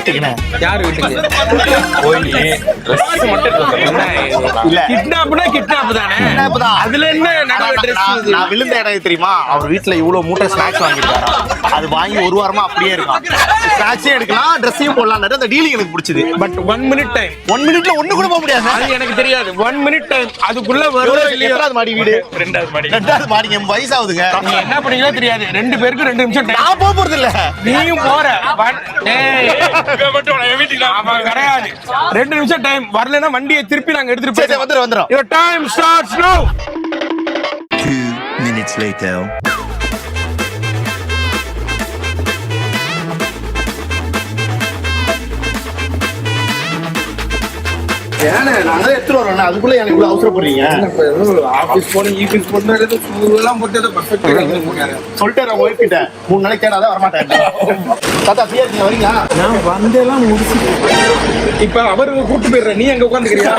வீட்டுக்குண்ணே. யார் வீட்டுக்கு போய் ட்ரெஸ் மட்டும் இல்ல கிட்னாப்னா கிட்னாப் தானே. அதுல என்ன நான் விழுந்த இடம் தெரியுமா? அவர் வீட்டுல இவ்வளவு மூட்டை ஸ்நாக்ஸ் வாங்கிருக்காரா. அது வாங்கி ஒரு வாரமா அப்படியே இருக்கும். ஸ்நாக்ஸே எடுக்கலாம், ட்ரெஸ்ஸையும் போடலாம். அந்த டீலிங் எனக்கு பிடிச்சது. But 1 minute time. 1 minute ஒண்ணு கூட போக முடியாது. அது எனக்கு தெரியாது. 1 minute டைம். அதுக்குள்ள வருது இல்லையா? எத்தனாவது மாடி வீடு? ரெண்டாவது மாடி. ரெண்டாவது மாடி. என் வயசாகுதுங்க. நீங்க என்ன பண்ணீங்களோ தெரியாது. 2 பேருக்கு 2 நிமிஷம் டைம். நான் போக போறது இல்ல. நீயும் போற. கிடையாது. 2 நிமிஷம் டைம். வரலன்னா வண்டியை திருப்பி நாங்க எடுத்துட்டு போய் வந்துரும். Your time starts now. 2 minutes later. ஏன்னா நான் எடுத்துட்டு வரேன். அதுக்குள்ள எனக்கு இவ்வளவு அவசரப்படுறீங்க. ஆபீஸ் போன ஈபிஸ் போறது எல்லாம் போட்டு பர்ஃபெக்ட்டா சொல்லிட்டேன் உங்க ஒய்ஃப் கிட்ட 3 நாளைக்கு கேடாதான் வரமாட்டேன். தாத்தா ஃப்ரீயா இருக்கீங்க வரீங்க? நான் வந்தெல்லாம் முடிச்சு இப்ப அவரு கூட்டு போயிடுற. நீ அங்க உட்காந்துக்கிறியா?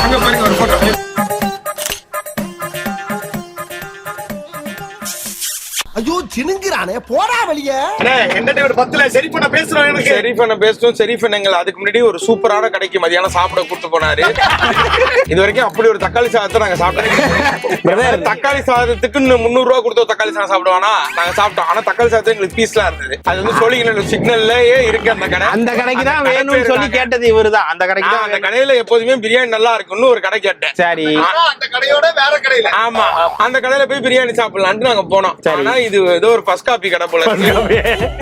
அங்க பாருங்க ஒரு போட்டோ. ஐயோ சினுங்கிறானே போடா வெளியே. என்கிட்ட 10ல சரி பண்ண பேசுறோம். எனக்கு சரி பண்ண பேசணும். சரி பண்ணங்கள் அதுக்கு முன்னாடி ஒரு சூப்பரான கடைக்கு மதியானம் சாப்பிட கூட்டு போனாரு. இது வரைக்கும் அப்படி ஒரு தக்காளி சாதத்தை நாங்க சாப்பிட்டோம். தக்காளி சாதத்துக்கு 300 ரூபா கொடுத்த தக்காளி சாதம் சாப்பிடுவானா நாங்க சாப்பிட்டோம். ஆனா தக்காளி சாதம் எங்களுக்கு பீஸ்லாம் இருந்தது. அது வந்து சோழிங்கநல்லூர் சிக்னல்லயே இருக்கு அந்த கடை. அந்த கடைக்கு தான் வேணும்னு சொல்லி கேட்டது இவருதான். அந்த கடைக்கு தான். அந்த கடையில எப்போதுமே பிரியாணி நல்லா இருக்குன்னு ஒரு கடை கேட்டேன். சரி. அந்த கடையோட வேற கடையில. ஆமா அந்த கடையில போய் பிரியாணி சாப்பிடலாம்னு நாங்க போனோம். ஆனா இது ஏதோ ஒரு ஃபர்ஸ்ட் காப்பி கடை போல.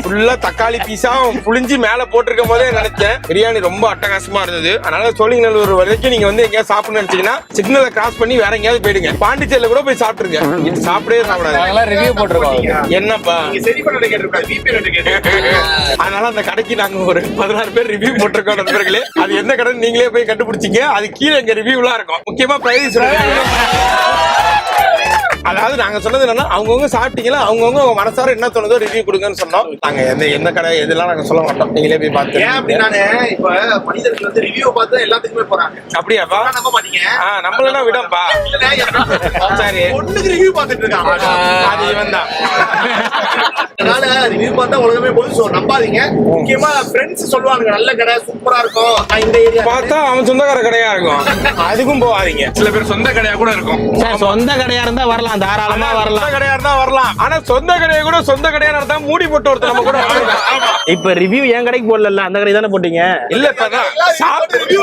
ஃபுல்லா தக்காளி பீஸா புளிஞ்சு மேல போட்டிருக்கும் போதே நினைச்சேன் பிரியாணி ரொம்ப அட்டகாசமா இருந்தது. அதனால சோழிங்கநல்லூர் வரைக்கும் நீங்க வந்து எங்கேயாவது சாப்பிடணும்னு நினைச்சீங்கன்னா சிக்னலை கிராஸ் பண்ணி வேற எங்கேயாவது போயிடுங்க. பாண்டிச்சேரியில கூட போய் சாப்பிட்டுருங்க. இது சாப்பிடவே சாப்பிடாது. ரிவ்யூ போட்டிருக்கோம். என்னப்பா சரி பண்ண கேட்டிருக்காரு. அதனால அந்த கடைக்கு நாங்க ஒரு 16 பேர் ரிவ்யூ போட்டிருக்கோம் நண்பர்களே. அது எந்த கடை நீங்களே போய் கண்டுபிடிச்சிங்க. அது கீழே எங்க ரிவ்யூலாம் இருக்கும். முக்கியமா பிரைஸ். அதாவது நாங்க சொன்னது என்னன்னா அவங்கவுங்க சாப்பிட்டீங்களா அவங்கவுங்க உங்க மனசார என்ன தோணுதோ ரிவ்யூ கொடுங்கன்னு சொன்னோம். நாங்க எந்த கடை எதெல்லாம் நாங்க சொல்ல மாட்டோம். நீங்களே போய் பார்த்து. ஏன் அப்படின்னானே இப்ப மனிதர்கள் வந்து ரிவ்யூ பார்த்து எல்லாத்துக்குமே போறாங்க. அப்படியாப்பா? நம்ப மாட்டீங்க. நம்மளா விடப்பா. சரி ஒண்ணுக்கு ரிவ்யூ பார்த்துட்டு இருக்காங்க. அது இவன் தான். அதனால ரிவ்யூ பார்த்தா உலகமே போய் நம்பாதீங்க. முக்கியமா ஃப்ரெண்ட்ஸ் சொல்லுவாங்க நல்ல கடை சூப்பரா இருக்கும். இந்த ஏரியா பார்த்தா அவன் சொந்தக்கார கடையா இருக்கும். அதுக்கும் போகாதீங்க. சில பேர் சொந்த கடையா கூட இருக்கும். சொந்த கடையா இருந்தா வரலாம், தாராளமா வரலாம். சொந்த கடையா இருந்தா வரலாம். ஆனா சொந்த கடையை கூட சொந்த கடையா நடத்தா மூடி போட்டு ஒருத்தர் நம்ம கூட வரலாம். இப்ப ரிவ்யூ என் கடைக்கு போடல, அந்த கடை தானே போட்டீங்க. இல்ல இப்பதான் சாப்பிட்டு ரிவ்யூ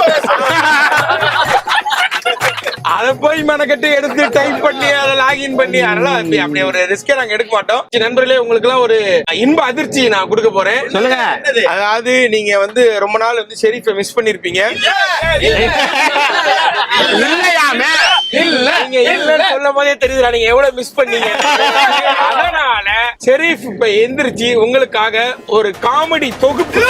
அத போய் மெனக்கட்டு எடுத்து டைப் பண்ணி அதை லாகின் பண்ணி அதெல்லாம் அப்படி ஒரு ரிஸ்கே நாங்க எடுக்க மாட்டோம். நண்பர்களே உங்களுக்கு எல்லாம் ஒரு இன்ப அதிர்ச்சி நான் கொடுக்க போறேன். சொல்லுங்க. அதாவது நீங்க வந்து ரொம்ப நாள் வந்து ஷெரீஃபை மிஸ் பண்ணிருப்பீங்க. இல்லையாமே இல்ல நீங்க இல்லன்னு சொல்லும் போதே தெரியுதுடா நீங்க எவ்வளவு மிஸ் பண்ணீங்க. அதனால ஷெரீஃப் இப்ப எந்திரிச்சு உங்களுக்காக ஒரு காமெடி தொகுப்பு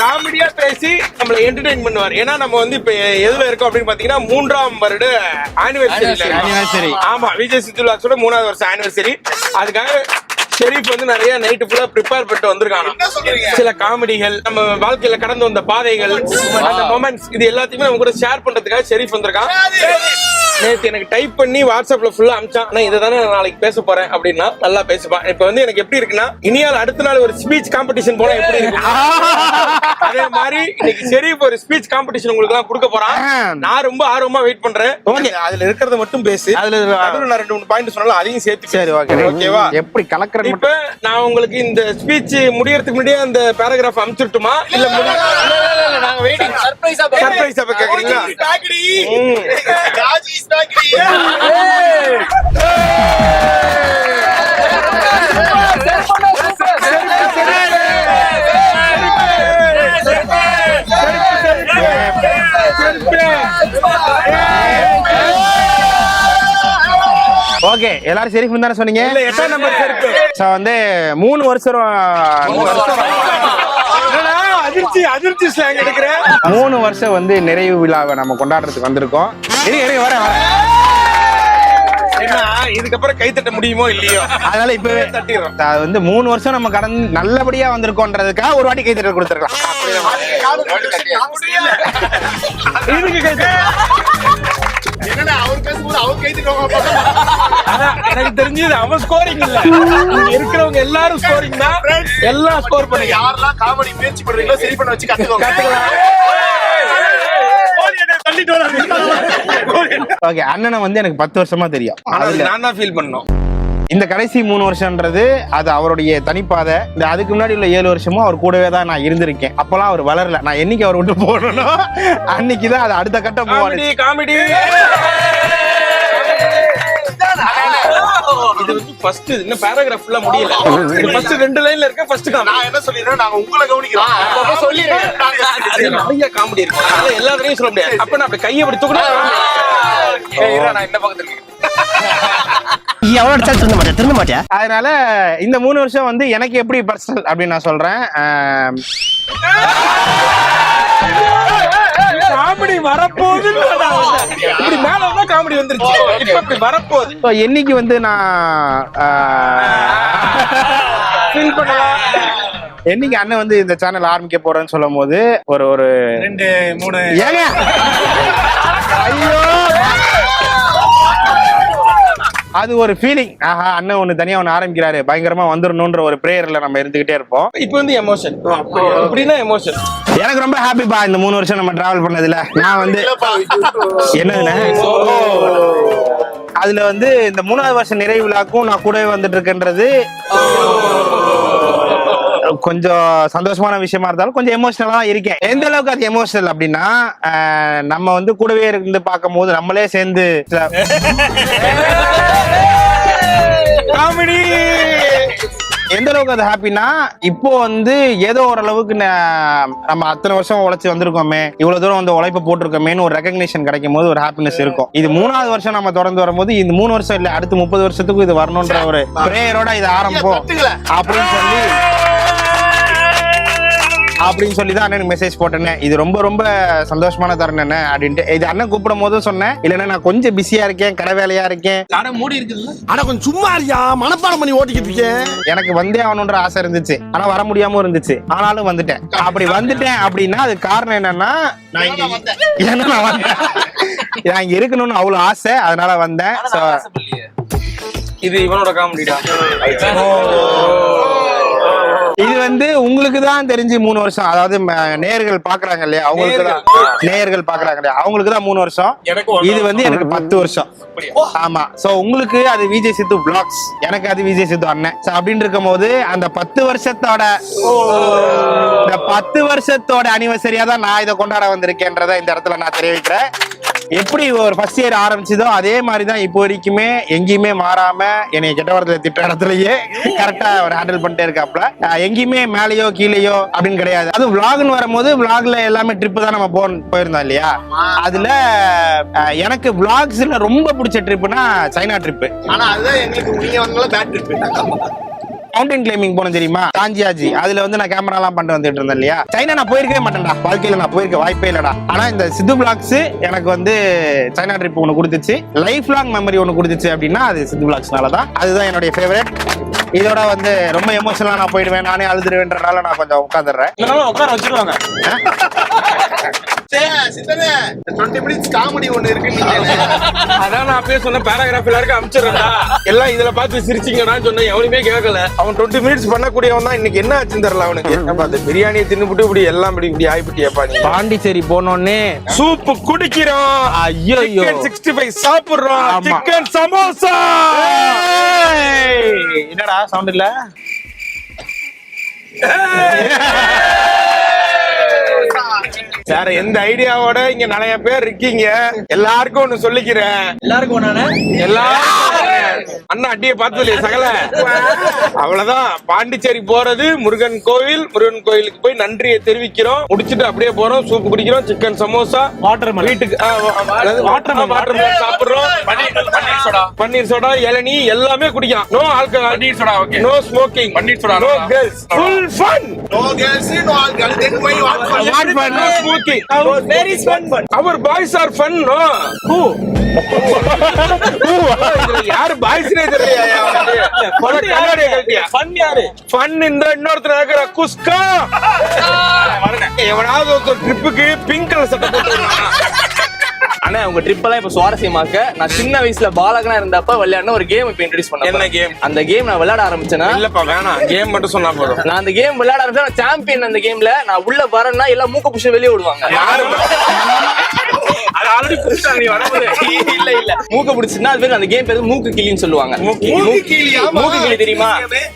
காமெடியா பேசி நம்மள என்டர்டெயின் பண்ணுவார். ஏன்னா நம்ம வந்து இப்ப எதுல இருக்கோம் அப்படின்னு பாத்தீங்கன்னா 3ஆம் வருட ஆனிவர்சரி. ஆமா விஜய் சித்துலாஸோட 3வது வருஷம் ஆனிவர்சரி. அதுக்காக ஷெரீஃப் வந்து நிறைய நைட்டு ஃபுல்லா ப்ரிப்பேர் பண்ணிட்டு வந்திருக்காங்க. சில காமெடிகள் நம்ம வாழ்க்கையில கடந்து வந்த பாதைகள் அந்த மொமெண்ட்ஸ் இது எல்லாத்தையுமே நம்ம கூட ஷேர் பண்றதுக்காக ஷெரீஃப் வந்திருக்கான். நேற்று எனக்கு டைப் பண்ணி வாட்ஸ்அப்ல ஃபுல்லா அனுப்பிச்சான். நான் இதை தானே நாளைக்கு பேச போறேன் அப்படின்னா நல்லா பேசுவான். இப்ப வந்து எனக்கு எப்படி இருக்குன்னா இனியால் அடுத்த நாள் ஒரு ஸ்பீச் காம்படிஷன் போனா எப்படி இருக்கு அதே மாதிரி இன்னைக்கு ஷெரீஃப் ஒரு ஸ்பீச் காம்படிஷன் உங்களுக்கு எல்லாம் கொடுக்க போறான். நான் ரொம்ப ஆர்வமா வெயிட் பண்றேன். அதுல இருக்கிறத மட்டும் பேசு. அதுல நான் 2-3 பாயிண்ட் சொன்னாலும் அதையும் சேர்த்து. சரி ஓகேவா? எப்படி கலக்குற இப்ப நான் உங்களுக்கு இந்த ஸ்பீச் முடியறதுக்கு முன்னாடியே அந்த பேராகிராஃப் அனுப்பிச்சுட்டுமா இல்ல நாங்க வெயிட்டிங் சர்ப்ரைஸா கேக்குறீங்களா? ஓகே எல்லாரும் ஷெரீஃப் தானே சொன்னீங்க. 8ஆம் நம்பர் செருப்பு. வந்து 3 வருஷம் அதிர்ச்சி ஸ்லாங் எடுக்கிறேன். 3 வருஷம் வந்து நிறைவு விழாவை நம்ம கொண்டாடுறதுக்கு வந்திருக்கோம். வரேன் ஏன்னா இதுக்கப்புறம் கை தட்ட முடியுமோ இல்லையோ அதனால இப்பவே தட்டிடுறோம். அது வந்து 3 வருஷம் நம்ம கடந்து நல்லபடியா வந்திருக்கோன்றதுக்காக ஒரு வாட்டி கைத்தட்டல் கொடுத்துருக்கலாம். இதுக்கு கை தட்டு. என்னடா அவர் பேசும்போது அவர் கை தட்டுவாங்க. அதான் எனக்கு தெரிஞ்சது அவன் ஸ்கோரிங் இல்ல, இங்க இருக்கிறவங்க எல்லாரும் ஸ்கோரிங் தான். எல்லாம் ஸ்கோர் பண்ணுங்க. யாரெல்லாம் காமெடி முயற்சி பண்றீங்களோ சரி பண்ண வச்சு கத்துக்கோங்க. ஓகே, அண்ணனை வந்து எனக்கு 10 வருஷமா தெரியும். ஆனா அதுல நான் தான் ஃபீல் பண்ணோம். இந்த கடைசி 3 வருஷம்ன்றது அது அவருடைய தனிப்பாதை. இந்த அதுக்கு முன்னாடி உள்ள 7 வருஷமும் அவர் கூடவே தான் நான் இருந்திருக்கேன். அப்பெல்லாம் அவர் வளரல. நான் என்னைக்கு அவர் விட்டு போடணும் அன்னைக்குதான் அது அடுத்த கட்டம் போவாரு. காமெடி இது வந்து ஃபர்ஸ்ட் இன்னும் பேராகிராஃப் ஃபுல்லா முடியல. இது ஃபர்ஸ்ட் 2 லைன்ல இருக்க ஃபர்ஸ்ட் காமெடி. நான் என்ன சொல்லிடுறேன், நாங்க உங்களை கவனிக்கிறோம். அப்ப சொல்லிடுறேன். நிறைய காமெடி இருக்கு. அதனால எல்லாத்தையும் சொல்ல முடியாது. அப்ப நான் அப்படி கையை அப்படி தூக்குறேன். நான் இந்த பக்கத்துல இருக்கேன். திரும்ப மாட்டியா? அதனால இந்த 3 வருஷம் வந்து எனக்கு எப்படி பர்சனல் அப்படின்னு நான் சொல்றேன். காமெடி வரப்போகுது. இப்படி மேல வந்தா காமெடி வந்துருச்சு. இப்ப இப்படி வரப்போகுது. So, என்னைக்கு வந்து நான் ஃபீல் பண்ணலாம். என்னைக்கு அண்ணன் வந்து இந்த சேனல் ஆரம்பிக்க போறேன்னு சொல்லும் போது ஒரு 2 3 ஏங்க ஐயோ அது ஒரு ஃபீலிங். ஆஹா, அண்ணன் ஒண்ணு தனியா ஒண்ணு ஆரம்பிக்கிறாரு, பயங்கரமா வந்துடணும்ன்ற ஒரு பிரேயர்ல நம்ம இருந்துகிட்டே இருப்போம். இப்ப வந்து எமோஷன். அப்படின்னா எமோஷன். எனக்கு ரொம்ப ஹாப்பிப்பா இந்த 3 வருஷம் நம்ம டிராவல் பண்ணதுல. நான் வந்து என்னதுண்ணே அதுல வந்து இந்த 3வது வருஷம் நிறைவு விழாக்கும் நான் கூடவே வந்துட்டு இருக்கேன்றது கொஞ்சம் சந்தோஷமான விஷயமா இருந்தாலும் கொஞ்சம் எமோஷனலா தான் இருக்கேன். எந்த அளவுக்கு அது எமோஷனல் அப்படின்னா, நம்ம வந்து கூடவே இருந்து பார்க்கும் போது நம்மளே சேர்ந்து காமெடி எந்த அளவுக்கு அது ஹாப்பினா, இப்போ வந்து ஏதோ ஓரளவுக்கு நம்ம அத்தனை வருஷம் உழைச்சு வந்திருக்கோமே, இவ்வளவு தூரம் வந்து உழைப்பு போட்டிருக்கோமேன்னு ஒரு ரெகக்னிஷன் கிடைக்கும் போது ஒரு ஹாப்பினஸ் இருக்கும். இது 3வது வருஷம் நம்ம தொடர்ந்து வரும்போது இந்த 3 வருஷம் இல்ல, அடுத்து 30 வருஷத்துக்கும் இது வரணும்ன்ற ஒரு பிரேயரோட இது ஆரம்பம் அப்படின்னு சொல்லி தான் அண்ணனுக்கு மெசேஜ் போட்டேன். இது ரொம்ப ரொம்ப சந்தோஷமான தருணம் அப்படின்ட்டு. இது அண்ணன் கூப்பிடும் போதும் சொன்னேன், இல்லைன்னா நான் கொஞ்சம் பிஸியா இருக்கேன், கடை வேலையா இருக்கேன். மூடி இருக்குல்ல. ஆனா கொஞ்சம் சும்மா இருக்கியா, மனப்பாடம் பண்ணி ஓட்டிக்கிட்டு இருக்கேன். எனக்கு வந்தே ஆகணுன்ற ஆசை இருந்துச்சு, ஆனா வர முடியாம இருந்துச்சு. ஆனாலும் வந்துட்டேன். அப்படி வந்துட்டேன் அப்படின்னா அது காரணம் என்னன்னா, நான் இங்க இருக்கணும்னு அவ்வளவு ஆசை, அதனால வந்தேன். இது இவனோட காமெடிடா. இது வந்து உங்களுக்கு தான் தெரிஞ்சு 3 வருஷம், அதாவது நேயர்கள் பாக்குறாங்க இல்லையா, அவங்களுக்கு தான் நேயர்கள் பாக்குறாங்க இல்லையா, அவங்களுக்கு தான் 3 வருஷம். இது வந்து எனக்கு 10 வருஷம். ஆமா. சோ உங்களுக்கு அது விஜய் சித்து vlogs, எனக்கு அது விஜய் சித்து அண்ணன். அப்படின்னு இருக்கும் போது அந்த 10 வருஷத்தோட இந்த 10 வருஷத்தோட அனிவர்சரியா தான் நான் இதை கொண்டாட வந்திருக்கேன்றத இந்த இடத்துல நான் தெரிவிக்கிறேன். எப்படி ஒரு ஃபர்ஸ்ட் இயர் ஆரம்பிச்சதோ அதே மாதிரிதான் இப்போ வரைக்குமே எங்கேயுமே மாறாம என்னை கெட்ட வார்த்தையில திட்ட இடத்துலயே கரெக்டா அவர் ஹேண்டில் பண்ணிட்டே இருக்காப்ல. எங்கேயுமே மேலேயோ கீழேயோ அப்படின்னு கிடையாது. அது vlogன்னு வரும்போது vlogல எல்லாமே ட்ரிப் தான் நம்ம போயிருந்தோம் இல்லையா. அதுல எனக்கு vlogsல ரொம்ப பிடிச்ச ட்ரிப்னா சைனா ட்ரிப். ஆனா அதுதான் எங்களுக்கு நீங்க வந்தாலும் பேட் ட்ரிப். மவுண்டன் கிளைம்பிங் போனோம் தெரியுமா, தாஞ்சியாஜி. அதுல வந்து நான் கேமரா எல்லாம் பண்ணிட்டு வந்துட்டு இருந்தேன் இல்லையா. சைனா நான் போயிருக்கவே மாட்டேன்டா, வாழ்க்கையில நான் போயிருக்க வாய்ப்பே இல்லடா. ஆனா இந்த சித்து vlogs எனக்கு வந்து சைனா ட்ரிப் ஒண்ணு கொடுத்துச்சு, லைஃப் லாங் மெமரி ஒண்ணு கொடுத்துச்சு அப்படின்னா அது சித்து vlogsனாலதான். அதுதான் என்னுடைய ஃபேவரட். இதோட வந்து ரொம்ப எமோஷனலா நான் போயிடுவேன், நானே அழுதுருவேன்றனால நான் கொஞ்சம் உட்காந்துடுறேன். உட்கார வச்சிருவாங்க. 20 minutes காமெடி ஒண்ணு இருக்கு. அதான் நான் அப்பயே சொன்ன பேராகிராஃப் எல்லாருக்கும் அனுப்பிச்சிடுறேன்டா. எல்லாம் இதுல பார்த்து சிரிச்சிங்கன்னு சொன்னேன், எவனுமே கேட்கல. அவன் 20 minutes பண்ணக்கூடியவன் தான். இன்னைக்கு என்ன ஆச்சுன்னு தெரியல அவனுக்கு. பார்த்து பிரியாணியை தின்னுபிட்டு இப்படி எல்லாம் இப்படி ஆயிப்பிட்டியப்பா. பாண்டிச்சேரி போனோடனே சூப்பு குடிக்கிறோம், ஐயோ 65 சாப்பிடுறோம், சிக்கன் சமோசா. என்னடா சவுண்ட் இல்ல? வேற எந்த ஐடியாவோட இங்க நிறைய பேர் இருக்கீங்க. எல்லாருக்கும் ஒண்ணு சொல்லிக்கிறேன். எல்லாருக்கும் அண்ணா அடியை பார்த்தது சகல. அவ்வளவுதான். பாண்டிச்சேரி போறது முருகன் கோயிலுக்கு போய் நன்றியை தெரிவிக்கிறோம். முடிச்சிட்டு அப்படியே போறோம், சூப்பு குடிக்கிறோம், சிக்கன் சமோசா, வாட்டர் வீட்டுக்கு வாட்டர் சாப்பிடுறோம், பன்னீர் சோடா, இளநீ எல்லாமே குடிக்கலாம். நோ ஆல்கஹால், நோ ஸ்மோக்கிங், பன்னீர் soda, no girls, full fun. No girls, no alcohol. Then why you want fun? What fun? No smoking. Very fun. Our boys are fun, no? Who? யாரு பாய்ஸ்னே தெரியலையா fun இந்த இன்னொருத்தர் இருக்கிற குஸ்கா எவனாவது ஒருத்தர் ட்ரிப்புக்கு pink colour சட்டை போட்டு ஆனா உங்க ட்ரிப் எல்லாம் இப்ப சுவாரஸ்யமாக்க நான் சின்ன வயசுல பாலகனா இருந்தப்ப விளையாடின ஒரு கேம் இப்ப இன்ட்ரோடியூஸ் பண்ணேன். என்ன கேம்? அந்த கேம் நான் விளையாட ஆரம்பிச்சேன்னா இல்லப்பா வேணாம், கேம் மட்டும் சொன்னா போதும். நான் அந்த கேம் விளையாட ஆரம்பிச்சேன், சாம்பியன். அந்த கேம்ல நான் உள்ள வரேன்னா எல்லாம் மூக்க புடிச்சு வெளியே விடுவாங்க. அது ஆல்ரெடி புடிச்சாங்க, நீ வரவே இல்ல இல்ல மூக்க புடிச்சுன்னா அது பேர் அந்த கேம் பேரு மூக்கு கிளின்னு சொல்லுவாங்க. மூக்கு கிளி தெரியுமா?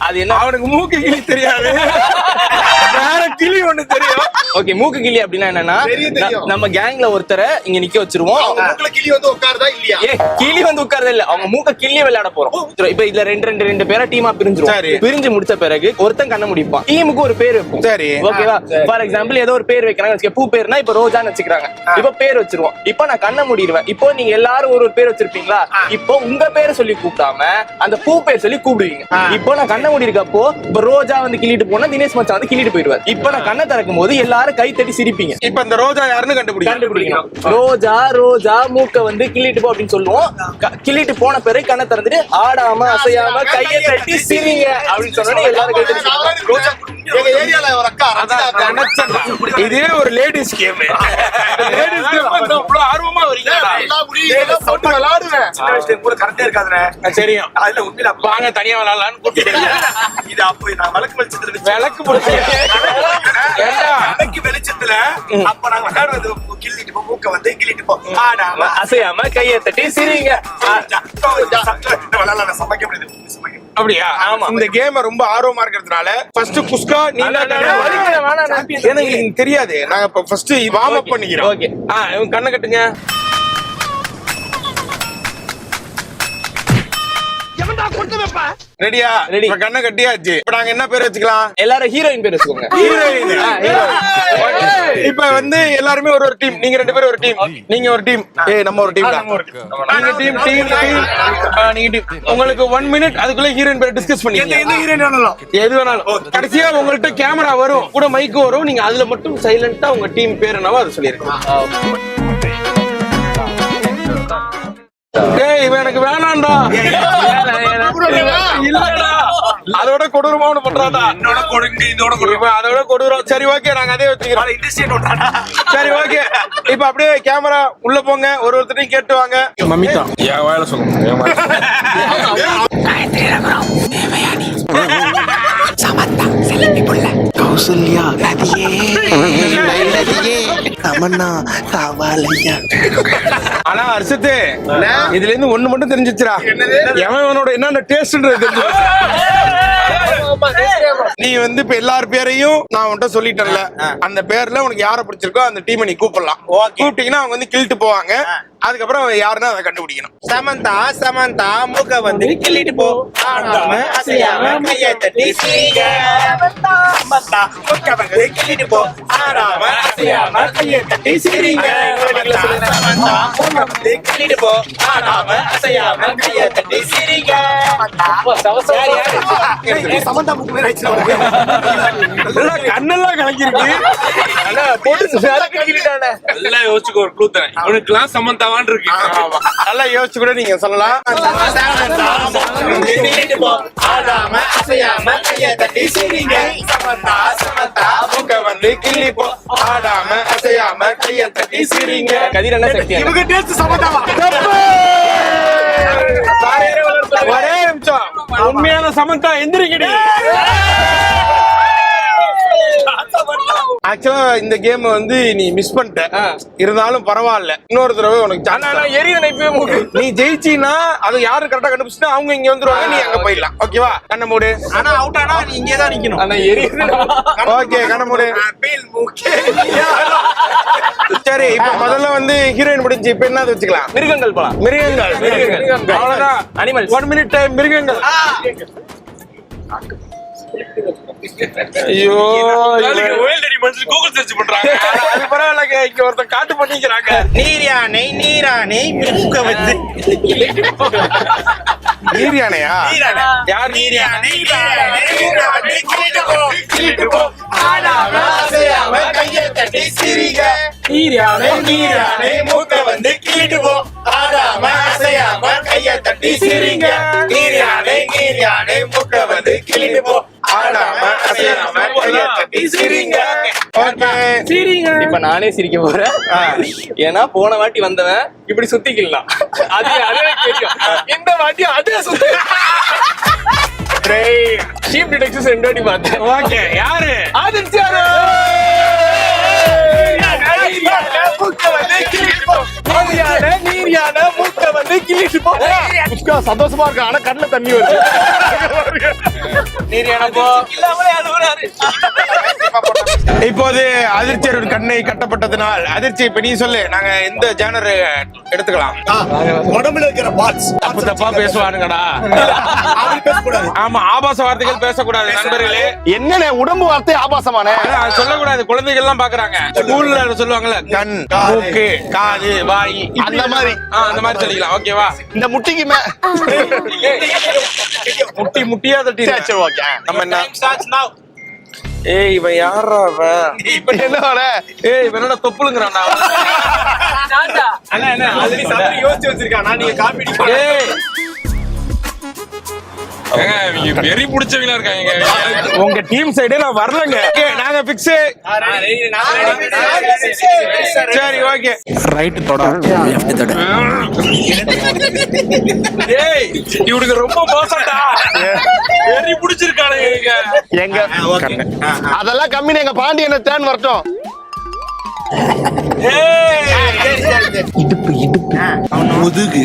அது என்ன? அவனுக்கு மூக்கு கிளி தெரியாது, வேற கிளி ஒண்ணு தெரியும். ஓகே, மூக்கு கிளி அப்படின்னா என்னன்னா நம்ம கேங்ல ஒருத்தரை இங்க நிக்க வச்சிருவோம். கிளி வந்து உட்காருதா இல்லையா? கிளி வந்து உட்கார்றது இல்ல, அவங்க மூக்க கிள்ளி விளையாட போறோம். இப்ப இதுல ரெண்டு பேரா டீமா பிரிஞ்சிரும். பிரிஞ்சு முடிச்ச பிறகு ஒருத்தன் கண்ண முடிப்பான். டீமுக்கு ஒரு பேர் வைப்போம். சரி, ஓகேவா? ஃபார் எக்ஸாம்பிள் ஏதோ ஒரு பேர் வைக்கிறாங்க, பூ பேர்னா இப்ப ரோஜான்னு வச்சுக்கிறாங்க. இப்ப பேர் வச்சிருவோம். இப்ப நான் கண்ண மூடிடுவேன். இப்போ நீங்க எல்லாரும் ஒரு பேர் வச்சிருப்பீங்களா? இப்போ உங்க பேரை சொல்லி கூப்பிடாம அந்த பூ பேர் சொல்லி கூப்பிடுவீங்க. இப்போ நான் கண்ண மூடி இருக்கப்போ இப்ப ரோஜா வந்து கிள்ளிட்டு போனா தினேஷ் மச்சான் வந்து கிள்ளிட்டு போயிடுவார். இப்ப நான் கண்ணை திறக்கும் போது எல்லாரும் கை தட்டி சிரிப்பீங்க. இப்ப இந்த ரோஜா யாருன்னு கண்டுபிடிக்கணும். ரோஜா மூக்க வந்து கிள்ளிட்டு போ அப்படின்னு சொல்லுவோம். கிள்ளிட்டு போன பிறகு கண்ணை திறந்துட்டு ஆடாம அசையாம கையை தட்டி சிரிங்க அப்படின்னு சொன்னா எல்லாரும் கை தட்டி எங்க ஏரியால ஒரு அக்கா இதே ஒரு லேடிஸ் கேம். லேடிஸ் கேம் அவ்வளவு ஆர்வமா வரீங்க. தெரியும், அதுல உண்மையில வாங்க தனியா விளையாடலாம்னு கூப்பிட்டு இது அப்போ நான் விளக்கு வெளிச்சத்துல அப்ப நாங்க விளையாடுறது கிள்ளிட்டு போ மூக்க வந்து கிள்ளிட்டு போ ஆடாம அசையாம கையை தட்டி சிரிங்க. அப்படியா? ஆமா. இந்த கேம் ரொம்ப ஆர்வமா இருக்கிறதுனால ஃபர்ஸ்ட் குஸ்கா நீ எனக்கு தெரியாது. நாங்க இப்ப ஃபர்ஸ்ட் வார்ம் அப் பண்ணிக்கிறோம். ஓகே, இவங்க கண்ணை கட்டுங்க. ரெடியா? ரெடி. கண்ணை கட்டியாச்சு. இப்ப நாங்க என்ன பேர் வச்சுக்கலாம்? எல்லாரும் ஹீரோயின் பேர் வச்சுக்கோங்க. இப்ப வந்து எல்லாருமே ஒரு டீம். நீங்க 2 பேரும் ஒரு டீம், நீங்க ஒரு டீம், நம்ம ஒரு டீம். நீங்க டீம் நீங்க டீம். உங்களுக்கு 1 மினிட் அதுக்குள்ள ஹீரோயின் பேர் டிஸ்கஸ் பண்ணிக்கங்க. எது வேணாலும். கடைசியா உங்கள்ட்ட கேமரா வரும், கூட மைக் வரும். நீங்க அதுல மட்டும் சைலண்டா உங்க டீம் பேர் என்னவோ அதை சொல்லிருக்கீங்க. டேய் இவன் எனக்கு வேணாம்டா. இல்லடா, அதோட கொடூரமா ஒண்ணு பண்றாடா. அதோட கொடூரம். சரி ஓகே, நாங்க அதே வச்சுக்கிறோம். சரி ஓகே, இப்ப அப்படியே கேமரா உள்ள போங்க, ஒருத்தரையும் கேட்டு வாங்க. மம்மிதா என் வாயில சொல்லுங்க. சமந்தா செல்லி புள்ள கௌசல்யா நதியே தமன்னா காவாலையா. ஆனா அர்ஷத்தே, இதுல இருந்து ஒண்ணு மட்டும் தெரிஞ்சிச்சுடா, எவனோட என்னென்ன டேஸ்ட்ன்றது தெரிஞ்சு. நீ வந்து இப்ப எல்லார் பேரையும் நான் உன்கிட்ட சொல்லிட்டேன்ல, அந்த பேர்ல உனக்கு யாரை பிடிச்சிருக்கோ அந்த டீமை நீ கூப்பிடலாம். கூப்பிட்டீங்கன்னா அவங்க வந்து கிள்ளிட்டு போவாங்க. அதுக்கப்புறம் யாருன்னா அதை கண்டுபிடிக்கணும். சமந்தா மூக்க வந்து கிள்ளிட்டு போ ஆடாம அசையாம கையை தட்டி சிரிங்க. சமந்தா மூக்க வந்து கிள்ளிட்டு போ ஆடாம அசையாம கையை தட்டி சிரிங்க. சமந்தா மூக்க வந்து கிள்ளிட்டு போ ஆடாம அசையாம கையை தட்டி சிரிங்க. சமந்தா புக்கு பேர் ஆயிடுச்சு. கண்ணெல்லாம் கலங்கிருக்கு. நல்லா யோசிச்சுக்கோ, ஒரு க்ளூ தரேன். அவனுக்குலாம் சமந்தாவான் இருக்கு. நல்லா யோசிச்சு கூட நீங்க சொல்லலாம். ஆடாம அசையாம கையை தட்டி சிரிங்க. சமந்தா மூக்க வந்து கிள்ளி போ ஆடாம அசையாம கையை தட்டி சிரிங்க. கதிர் என்ன சக்தி? இவங்க டேஸ்ட் சமந்தாவா? ஒரே நிமிஷம், உண்மையான சமந்தா எந்திரிக்கடி. ஆக்சுவலா இந்த கேம் வந்து நீ மிஸ் பண்ணிட்ட, இருந்தாலும் பரவாயில்ல, இன்னொரு தடவை உனக்கு நீ ஜெயிச்சினா அது யாரு கரெக்டா கண்டுபிடிச்சா அவங்க இங்க வந்துருவாங்க, நீ அங்க போயிடலாம். ஓகேவா? கண்ண மூடு. ஆனா அவுட் ஆனா நீ இங்கே தான் நிக்கணும். ஆனா எரியுது. ஓகே, கண்ண மூடு. சரி, இப்ப முதல்ல வந்து ஹீரோயின் முடிஞ்சு, இப்ப என்ன வச்சுக்கலாம்? மிருகங்கள் போலாம். மிருகங்கள். அவ்வளவுதான். அனிமல்ஸ். 1 minute time. மிருகங்கள். ஐயோ, கூகுள் சர்ச் பண்றாங்க. அது பரவாயில்ல, இங்க ஒருத்தர் காட்டு பண்ணிக்கிறாங்க. நீர் யானை மூக்க வந்து நீர் யானையா? யார் நீர் யானை? நீர் யானை மூக்க வந்து கிள்ளிட்டு போ ஆடாம அசையாம கையை தட்டி தட்டி சிரிங்க நீர் யானை மூக்க வந்து கிளிட்டு போ ஆடாம அசையாம கையை தட்டி சிரிங்க. ஓகே இப்ப நானே சிரிக்க போறேன். ஏன்னா போன வாட்டி வந்தவன் இப்படி சுத்திக்கலாம், அது அதே தெரியும். இந்த வாட்டி அதே சுத்தி ஷீப் டிடெக்டர்ஸ் 2 வாட்டி பார்த்தேன். ஓகே யாரு ஆதித்யாரு சந்தோஷமா இருக்கு, ஆனா கண்ணுல தண்ணி வருது. இப்போது அதிர்ச்சியர் கண்ணை கட்டப்பட்டதுனால் அதிர்ச்சி இப்ப நீ சொல்லு, நாங்க எந்த ஜானர் எடுத்துக்கலாம்? உடம்புல இருக்கிற பார்ட்ஸ் தப்பு தப்பா பேசுவானுங்கடா. பேசக்கூடாது. ஆமா, ஆபாச வார்த்தைகள் பேசக்கூடாது நண்பர்களே. என்னண்ணே உடம்பு வார்த்தை ஆபாசமான அது சொல்லக்கூடாது, குழந்தைகள் எல்லாம் பாக்குறாங்க. ஸ்கூல்ல சொல்லுவாங்கல்ல, கண் மூக்கு காது வாய் அந்த மாதிரி. அந்த மாதிரி சொல்லிக்கலாம். ஓகேவா? இந்த முட்டிக்கு முட்டியா தட்டி சரி ஓகே. நம்ம என்ன ஏய் இவன் யாரா அவன்? என்ன ஏய் இவனோட தொப்புளுங்கிறான். யோசிச்சு வச்சிருக்கான். நீங்க காப்பி ஏய் வெறி புடிச்சவங்களா இருக்காங்க. உங்க டீம் சைடு நான் வரலங்க. நாங்க பிக்ஸ். சரி ஓகே. ரைட் தொட லெஃப்ட் தொட. ஏய் இவனுக்கு ரொம்ப மோசம்டா. வெறி புடிச்சிருக்கானுங்க. எங்க அதெல்லாம் கம்மி, எங்க பாண்டியன டர்ன் வரட்டும். இடுப்பு முதுகு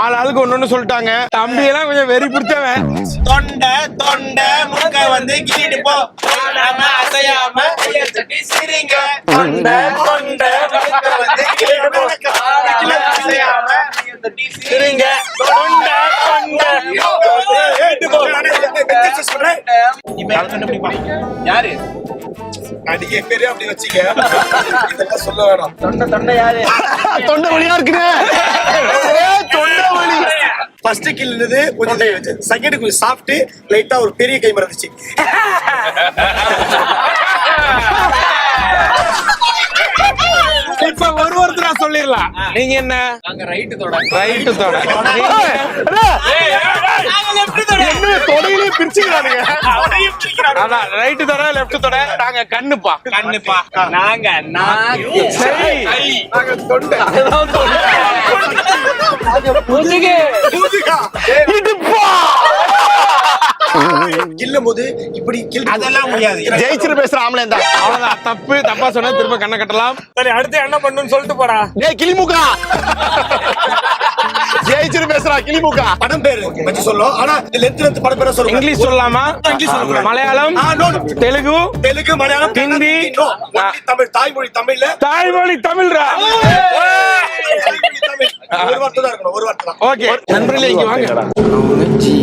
ஆளுக்கு ஒண்ணு சொல்லிட்டாங்க. தம்பி எல்லாம் கொஞ்சம் வெறி பிடிச்சவன். தொண்டை முக்க வந்து கிளிட்டு போ ஆடாம அசையாம கையை தட்டி சிரிங்க. தொண்டை முக்க வந்து கிளிட்டு போ ஆடாம அசையாம கையை தட்டி சிரிங்க. தொண்டை முக்க வந்து கிளிட்டு போ. இப்ப யார் கண்டுபிடிப்பாங்க? யாரு நடிகை பேரு அப்படி வச்சுக்க. இதெல்லாம் சொல்ல வேணாம். தொண்டை யாரு? தொண்டை வழியா இருக்குங்க. தொண்டை வலி. ஃபர்ஸ்ட் கில்லுது கொஞ்சம், செகண்ட் கொஞ்சம் சாப்பிட்டு லைட்டா ஒரு பெரிய கை மறந்துச்சு. இப்ப ஒருத்தரா சொல்லிடலாம். நீங்க என்ன? ரைட்டு தொட. தொடையிலே பிரிச்சுக்கிறானுங்க. அதான் ரைட்டு தொட லெஃப்ட் தொட. நாங்க கண்ணுப்பா. நாங்க சரி. கில்லும் போது இப்படி கில் அதெல்லாம் முடியாது. ஜெயிச்சிரு பேசுற ஆம்பளை தான். அவ்வளவுதான். தப்பா சொன்னா திரும்ப கண்ணை கட்டலாம். சரி அடுத்து என்ன பண்ணணும்னு சொல்லிட்டு போறா. டேய் கிளிமுகா. ஜெயிச்சிரு பேசுறா கிளிமுகா. படம் பேரு வச்சு சொல்லும். ஆனா லென்த் படம் பேரை சொல்லுங்க. இங்கிலீஷ் சொல்லலாமா? இங்கிலீஷ் சொல்லக்கூடாது. Malayalam, no. Telugu, Malayalam, Hindi, no. only Tamil. தாய்மொழி தமிழ்ல. தாய்மொழி தமிழ்ரா. ஒரு வார்த்தை தான் இருக்கணும். ஒரு வார்த்தை தான். ஓகே நண்பர்களே இங்க வாங்க. அவங்க ஜி,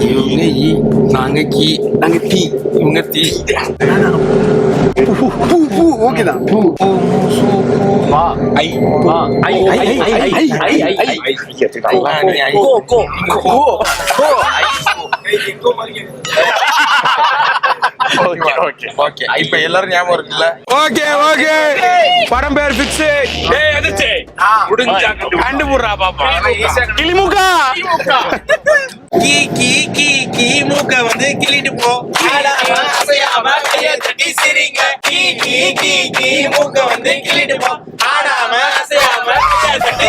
இவங்க இ, நாங்க கி, நாங்க டி, இவங்க டி. ஓகே தான். ஓகே இப்ப எல்லாரும் ஞாபகம் இருக்குல்ல? ஓகே படம் பேர் பிக்ஸ். ஏய் எதிர்த்து முடிஞ்சா கண்டுபுடுறா பாப்பா. கிளிமுகா. கீ மூக்க வந்து கிளிட்டு போ ஆடாம அசையாம கையை தட்டி சிரிங்க. கீ மூக்க வந்து கிளிட்டு போ ஆடாம அசையாம கையை தட்டி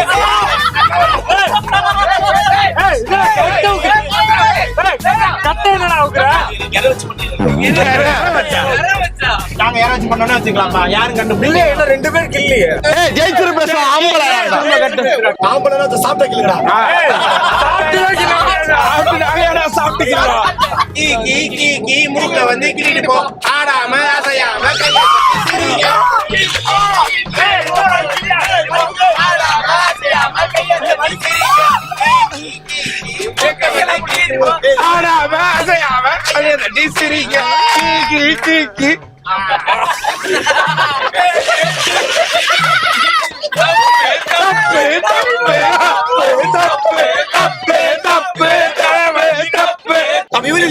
நாங்க யாராச்சும் பண்ணோம்னு வச்சுக்கலாமா? யாரும் கண்டுபிடிங்க. ரெண்டு பேர் கில்லியே. ஏய் ஜெயிச்சிரு பேசுற ஆம்பளை. ஆம்பளை சாப்பிட்ட கிளுடா. கீ மூக்க வந்து கிளிட்டு போ ஆடாம அசையாம கையை தட்டி சிரிங்க.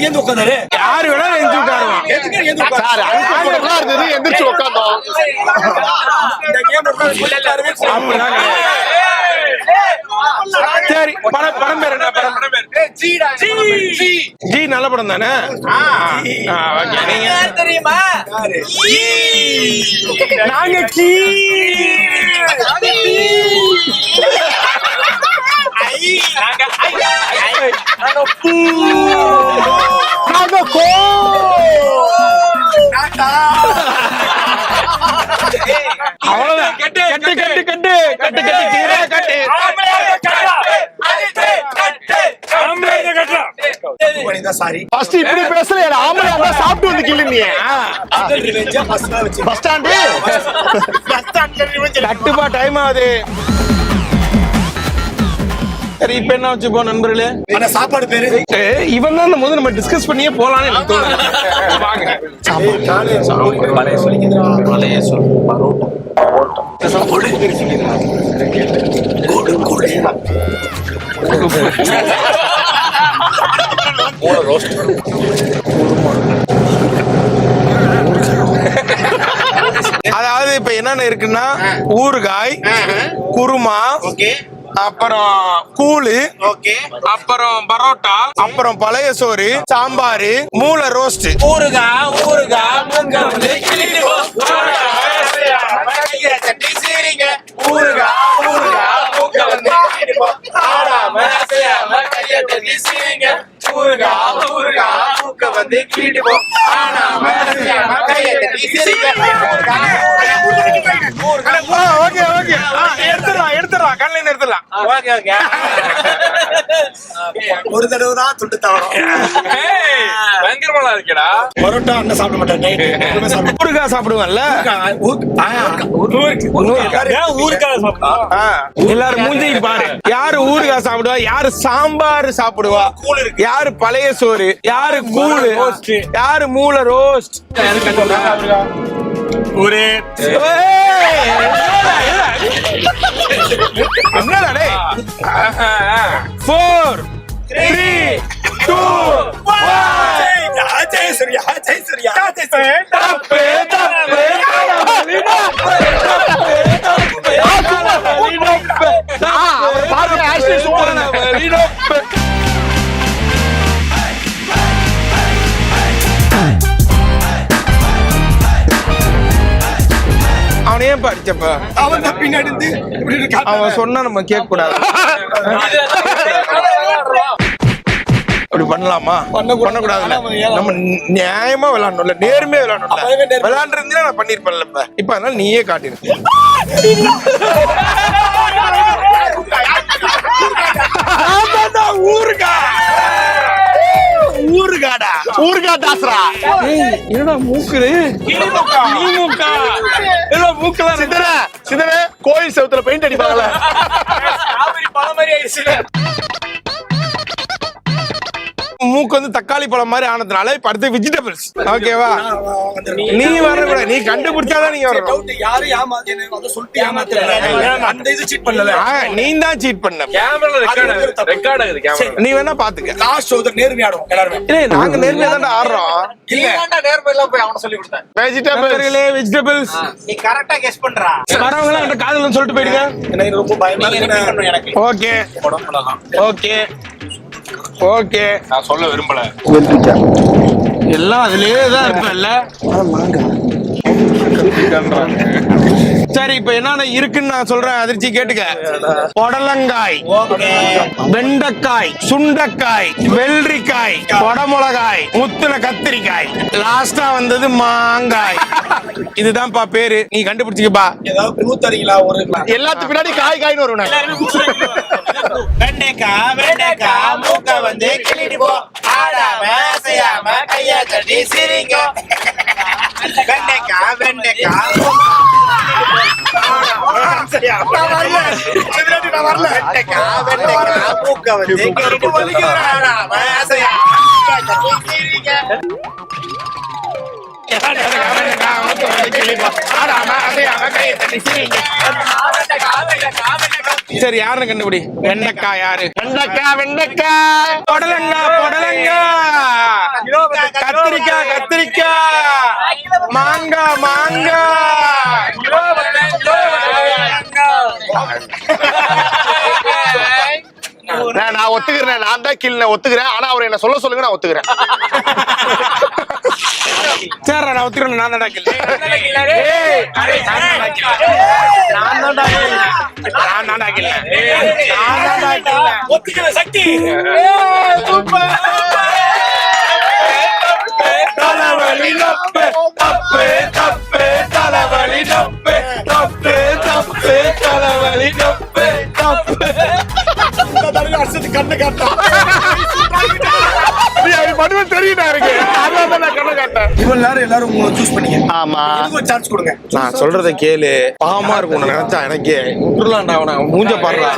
எந்த உட்காந்தாரு? யாரு வேணா எந்திரிச்சு உட்காருவான். சார் அங்க இருந்தது எந்திரிச்சு உட்கார்ந்தோம். இந்த அப்படிலாம் கிடையாது. சரி படம் பேர் என்ன? படம் ஜி நல்ல படம் தானே? ஓகே. நீங்க தெரியுமா? நாங்க கீ நாங்க கோ அவ்வளவுதான். கட்டு கட்டு கட்டு கட்டு கட்டு கட்டு கீரை கட்டு ஃபர்ஸ்ட் இப்படி பேசுற ஆம்பளை அங்க சாப்பிட்டு வந்து கிள்ளு நீ. பஸ் ஸ்டாண்ட் கட்டுப்பா டைம் ஆகுது. சரி இப்ப என்ன வச்சுப்போ நண்பர்களே? சாப்பாடு பேரு இவன் தான் முதல்ல நம்ம டிஸ்கஸ் பண்ணியே போலான்னு எனக்கு தோணுது. வாங்க. அதாவது இப்ப என்னென்ன இருக்குன்னா ஊறுகாய், குருமா, அப்புறம் கூழு, அப்புறம் பரோட்டா, அப்புறம் பழைய சோறு, சாம்பாரு, மூளை ரோஸ்ட், ஊருகா மூக்க வந்து கிளிட்டு போ சட்டி சீரிங்க ஊருகா மூக்க வந்து கிளிட்டு போ ஆடாம அசையாம கைய தட்டி சீரிங்க ஊருகா மூக்க வந்து கிளிட்டு போ ஆடாம அசையாம கைய தட்டி சீரிங்க ஓகே ஓகே எடுத்துடலாம் கண்ணில் எடுத்துடலாம். ஒரு தடவை தான் துண்டு தவறும் பயங்கரமா இருக்கடா. பரோட்டா அண்ணன் சாப்பிட மாட்டேன். ஊறுகாய் சாப்பிடுவேன்ல, எல்லாரும் மூஞ்சிக்கு பாரு. யாரு ஊறுகாய் சாப்பிடுவா, யாரு சாம்பார் சாப்பிடுவா, யாரு பழைய சோறு, யாரு கூழு, யாரு மூளை ரோஸ்ட். ஒரு என்னடா டேய்? 4 3 2 1 ஜெயசூர்யா தப்பு தப்பு அவனையே படிச்சப்ப அவன் பின்னாடி அவன் சொன்னா நம்ம கேட்க கூடாது. அப்படி பண்ணலாமா? பண்ணக்கூடாதுல்ல. நம்ம நியாயமா விளையாடணும்ல, நேர்மையா விளையாடணும்ல. விளையாண்டு இருந்தா நான் பண்ணிருப்பேன்ல. இப்ப அதனால நீயே காட்டிரு. ஊருகா தாசரா. என்னடா மூக்குது? மூக்குலாம் சிதற கோயில் செவுத்துல பெயிண்ட் அடிப்பாங்கல்ல. மூக்கு வந்து தக்காளி பழம் மாதிரி ஆனதுனால இப்ப அடுத்து வெஜிடபிள்ஸ். ஓகேவா? நீ வரக்கூடாது, நீ கண்டுபிடிச்சாதான் நீங்க வரணும். நீ தான் சீட் பண்ண. ரெக்கார்ட் ஆகுது கேமரா. நீ வேணா பாத்துக்க. நாங்க நேர்மையா தான் ஆடுறோம். வெஜிடபிள்ஸ் நீ கரெக்டா கெஸ் பண்றா. வரவங்க என்கிட்ட காதுல சொல்லிட்டு போயிடுங்க. எனக்கு ரொம்ப பயமா இருக்கு எனக்கு. Okay okay okay. நான் சொல்ல விரும்பல. எல்லாம் அதுலயே தான் இருப்பேன்ல. சரி இப்ப என்னென்ன இருக்குன்னு நான் சொல்றேன், அதிர்ச்சி கேட்டுக்க. புடலங்காய், வெண்டைக்காய், சுண்டைக்காய், வெள்ளரிக்காய், கொடமிளகாய், முத்துன கத்திரிக்காய், லாஸ்டா வந்தது மாங்காய். இதுதான்ப்பா பேரு, நீ கண்டுபிடிச்சிக்கப்பா. ஏதாவது ஊத்தறீங்களா? ஒரு எல்லாத்துக்கு பின்னாடி காய் காய்னு வருவேன். வெண்டைக்கா மூக்க வந்து கிளிட்டு போ ஆடாம அசையாம கைய தட்டி சிரிங்க வெண்டைக்கா மூக்க வந்து கிளிட்டு போ ஆடாம அசையாம கைய தட்டி சிரிங்க. சரி யாருன்னு கண்டுபிடி. வெண்டைக்காய் யாரு? வெண்டைக்காய். புடலங்காய், கத்திரிக்காய், மாங்காய், நான் ஒத்துக்கிறேன், நான் தான் கீழ் ஒத்துக்கிறேன். ஆனா அவர் என்ன சொல்ல சொல்லுங்க, நான் ஒத்துக்கிறேன். சரி நான் ஒத்துக்கிறேன். நான் தான் கில்ல. ஒத்துக்கிற சக்தி தலைவலி தப்பு தப்பு தப்பு தலைவலி தப்பு தப்பு தப்பு தலைவலி தப்பு தப்பு அரசு கண்ணு காட்டா மட்டும் தெரியுதா இருக்கு, அதான் நான் கண்ண காட்டேன். இவ்வளவு நேரம் எல்லாரும் உங்களை சூஸ் பண்ணீங்க. ஆமா, எனக்கு ஒரு சான்ஸ் கொடுங்க. நான் சொல்றத கேளு. பாவமா இருக்கும் நினைச்சா எனக்கு விட்டுலாம்டா. அவன மூஞ்ச பாடுறா.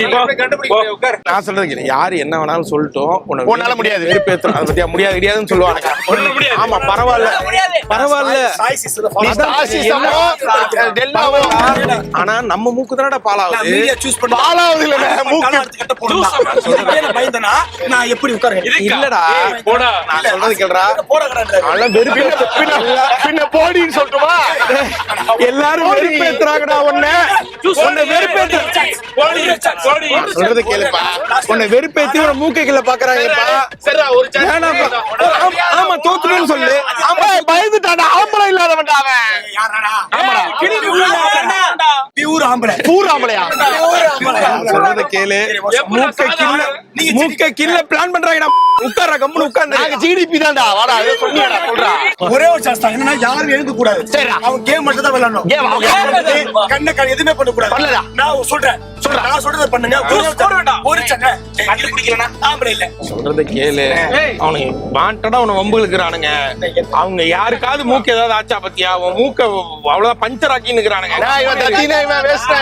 நான் சொல்றது கேளு. யாரு என்ன வேணாலும் சொல்லட்டும், உன்னால முடியாது. வெறுப்பேத்துறோம். அதை பத்தியா முடியாது முடியாதுன்னு சொல்லுவாங்க. ஆமா பரவாயில்ல பரவாயில்ல. ஆனா நம்ம மூக்கு தானடா பாலாவது. பாலாவது இல்ல மூக்கு. நான் எப்படி உட்காருங்க இல்லடா போடா. நான் சொல்றது கேளுடா. பின்ன போடின்னு சொல்லட்டுமா? எல்லாரும் வெறுப்பேத்துறாங்கடா. உன்னை சொல்றது கேளுப்பா. உன்னை வெறுப்பேத்தி ஒரு மூக்கைகளை பாக்குறாங்கப்பா. ஆமா தோத்துறேன்னு சொல்லு. ஆமா பயந்துட்டாடா. ஆம்பளை இல்லாதவன்டா அவன். ஆமாடா பியூர் ஆம்பளை. பூர் ஆம்பளையா? சொல்றத கேளு. மூக்க கில்ல பிளான் பண்றாங்கடா. உட்கார்ற கம்முனு உட்கார்ந்து. நாங்க ஜிடிபி தான்டா. வாடா அதை சொன்னியாடா. சொல்றா. ஒரே ஒரு சான்ஸ் தான். என்னன்னா யாரும் எழுத கூடாது. சரிடா. அவன் கேம் மட்டும் தான் விளையாடணும். கண்ண எதுவுமே பண்ண கூடாது. பண்ணலடா. நான் சொல்றேன். நான் சொல்றத பண்ணுங்க. ஒரு சட்டை கண்டுபிடிக்கலனா ஆம்பளை இல்ல. சொல்றத கேளு. அவனுங்க வாண்டடா அவன வம்பு இழுக்குறானுங்க. அவங்க யாருக்காவது மூக்கு ஏதாவது ஆச்சா பத்தியா? அவன் மூக்க அவ்வளவுதான் பஞ்சர் ஆக்கி நிக்கிறானுங்க. இவன் தத்தினா இவன் வேஸ்டா.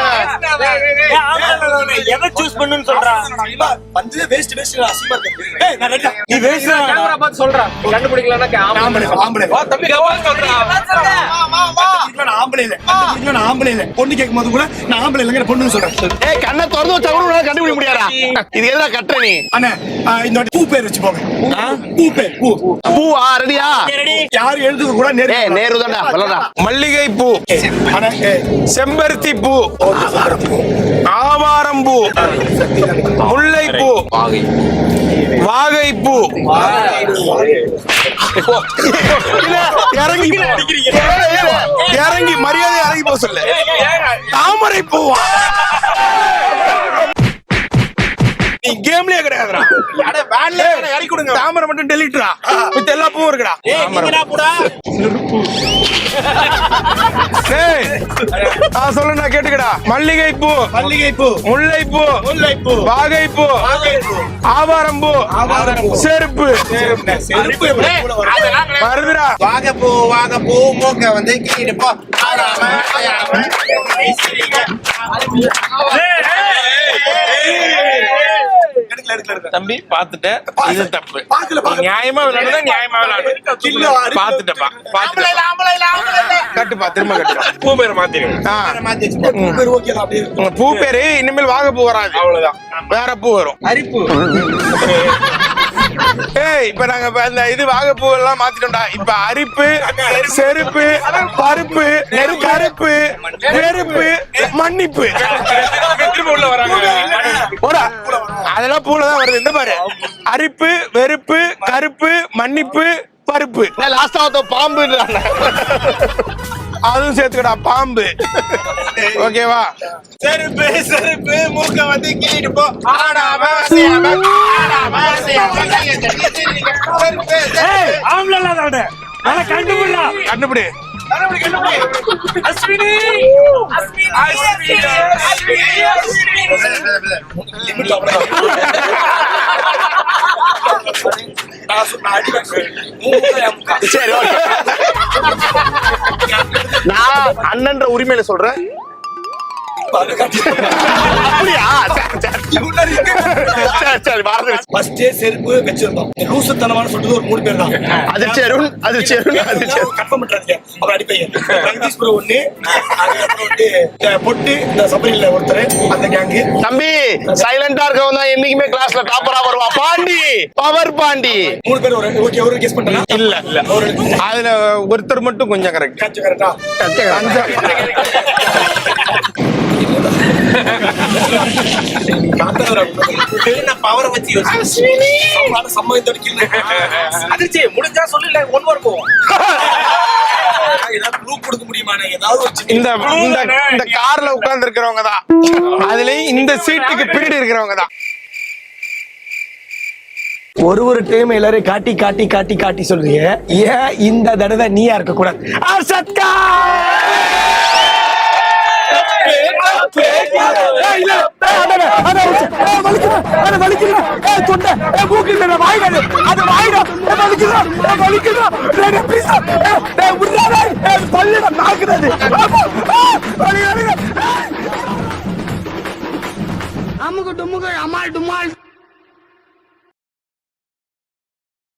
எதை சூஸ் பண்ணுன்னு சொல்றான். வந்து வேஸ்ட் அசிமா இருக்கு. ஏய் நான் ரெட்டா. நீ வேஸ்ட் கேமரா பார்த்து சொல்றான். கண்டுபிடிக்கலனா ஆம்பளை. வா தம்பி சொல்றான். நான் ஆம்பளை இல்ல. நான் ஆம்பளை இல்ல. பொண்ணு கேக்கும்போது கூட நான் ஆம்பளை இல்லங்கற பொண்ணுன்னு சொல்றேன். ஏய் கண்ணை திறந்து வச்சா கூட உன்னால கண்டுபிடிக்க முடியாதா? இது எதுல கட்டற நீ? அண்ணா இந்த பூ பேர் வச்சு போங்க. பூ பேர் பூவா ரெடியா? யார் எழுதுக கூட ஏய் நேரு தான்டா. வலடா. மல்லிகை பூ, அண்ணா செம்பருத்தி பூ, ஆவாரம் பூ, முல்லை பூ, வாகை பூ. இறங்கி மரியாதை இறங்கி போக சொல்லு. தாமரை பூவா? நீ கேம்லயே கிடையாதுடா. தாமரை மட்டும் டெலிட்ரா. மித்த எல்லா பூவும் இருக்குடா. நான் சொல்லுனா கேட்டுக்கடா. மல்லிகை பூ, முல்லை பூ, வாகை பூ, ஆவாரம் பூ, செருப்பு வருதுடா. வாகப்பூ மூக்க வந்து கீழே போ. தம்பி பாத்துட்டேன். இது தப்பு. நியாயமா விளையாடுனா நியாயமா விளையாடு. பாத்துட்டப்பா. கட்டுப்பா. திரும்ப கட்டுப்பா. பூ பேரை மாத்திருங்க. பூ பேரு இனிமேல் வாகப்பூ வராது. அவ்வளவுதான். வேற பூ வரும். அரிப்பு. ஏய் இப்ப நாங்க இது வாகப்பூ எல்லாம் மாத்திட்டோம்டா. இப்ப அரிப்பு, செருப்பு, பருப்பு, கருப்பு, நெருப்பு, மன்னிப்பு. உள்ள வராங்க. அதெல்லாம் பூலதான் வருது. இந்த பாரு. அரிப்பு, வெறுப்பு, கருப்பு, மன்னிப்பு, பருப்பு. லாஸ்டா பாம்பு அதுவும் சேர்த்துக்கடா. பாம்பு. ஓகேவா? செருப்பு மூக்க வந்து கிள்ளிட்டு போ. கண்டுபிடி. அஸ்வினி சரி ஓகே. நான் அண்ணன்ற உரிமையில சொல்றேன். அப்படியா? சரி ஃபர்ஸ்டே செருப்பு வச்சிருந்தோம். லூசுத்தனமான சொல்றது ஒரு 3 பேர் தான். அதிர்ச்சி அருண் கன்ஃபார்ம் பண்றாங்க. அவர் அடிப்பையன் ரங்கீஷ் ப்ரோ ஒண்ணு, அதுக்கப்புறம் வந்து பொட்டு இந்த சபரியில ஒருத்தர் அந்த கேங்கு. தம்பி சைலண்டா இருக்கவன் தான் என்னைக்குமே கிளாஸ்ல டாப்பரா வருவா. பாண்டி, பவர் பாண்டி. 3 பேர் ஒரு ஓகே. ஒரு கெஸ் பண்ணனா இல்ல அதுல ஒருத்தர் மட்டும் கொஞ்சம் கரெக்ட். கரெக்டா பவரை வச்சு அதிர்ச்சி முடிஞ்சா சொல்லு ஒன் மார்க் போவோம். ஏதாவது க்ளூ கொடுக்க முடியுமா? ஏதாவது ஒரு சின்ன இந்த இந்த கார்ல உட்கார்ந்து இருக்கிறவங்க தான், அதுலயும் இந்த சீட்டுக்கு பின்னாடி இருக்கிறவங்க தான். ஒரு டைம் எல்லாரும் காட்டி காட்டி காட்டி காட்டி சொல்றீங்க, ஏன் இந்த தடவை நீயா இருக்க கூடாது? சத்கா அமுக்கு டுமுக்கு அமால் டுமால்